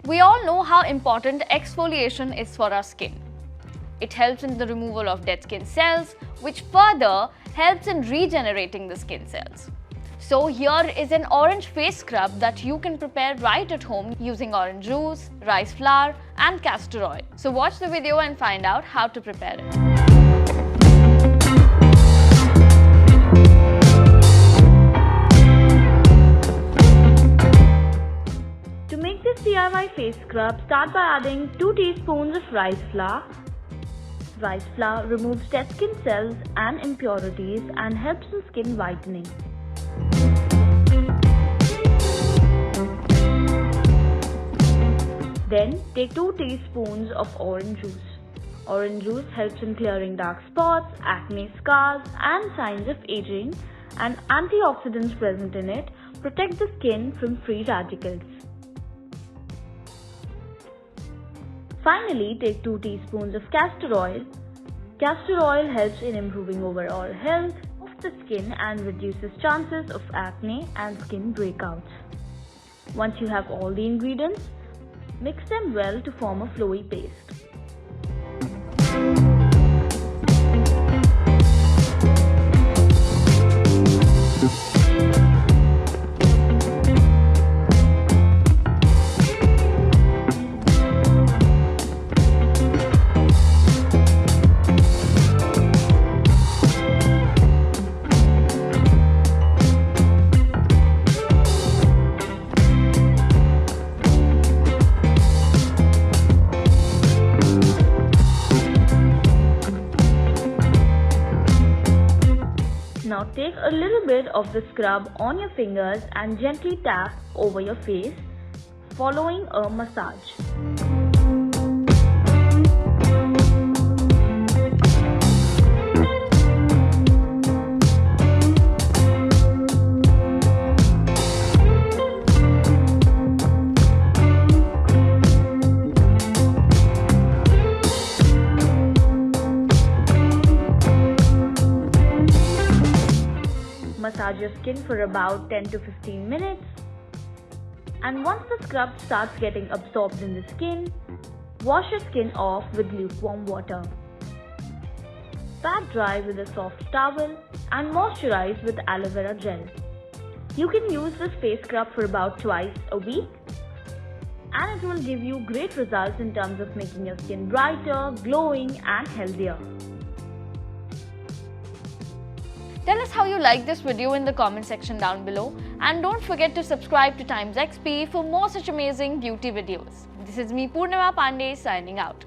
We all know how important exfoliation is for our skin. It helps in the removal of dead skin cells, which further helps in regenerating the skin cells. So here is an orange face scrub that you can prepare right at home using orange juice, rice flour and castor oil. So watch the video and find out how to prepare it. To make this DIY face scrub, start by adding 2 teaspoons of rice flour. Rice flour removes dead skin cells and impurities and helps in skin whitening. Then take 2 teaspoons of orange juice. Orange juice helps in clearing dark spots, acne scars and signs of aging, and antioxidants present in it protect the skin from free radicals. Finally, take 2 teaspoons of castor oil. Castor oil helps in improving overall health of the skin and reduces chances of acne and skin breakouts. Once you have all the ingredients, mix them well to form a flowy paste. Now take a little bit of the scrub on your fingers and gently tap over your face, following a massage. Massage your skin for about 10 to 15 minutes, and once the scrub starts getting absorbed in the skin, wash your skin off with lukewarm water. Pat dry with a soft towel and moisturize with aloe vera gel. You can use this face scrub for about twice a week, and it will give you great results in terms of making your skin brighter, glowing and healthier. Tell us how you like this video in the comment section down below, and don't forget to subscribe to Times XP for more such amazing beauty videos. This is me, Purnima Pandey, signing out.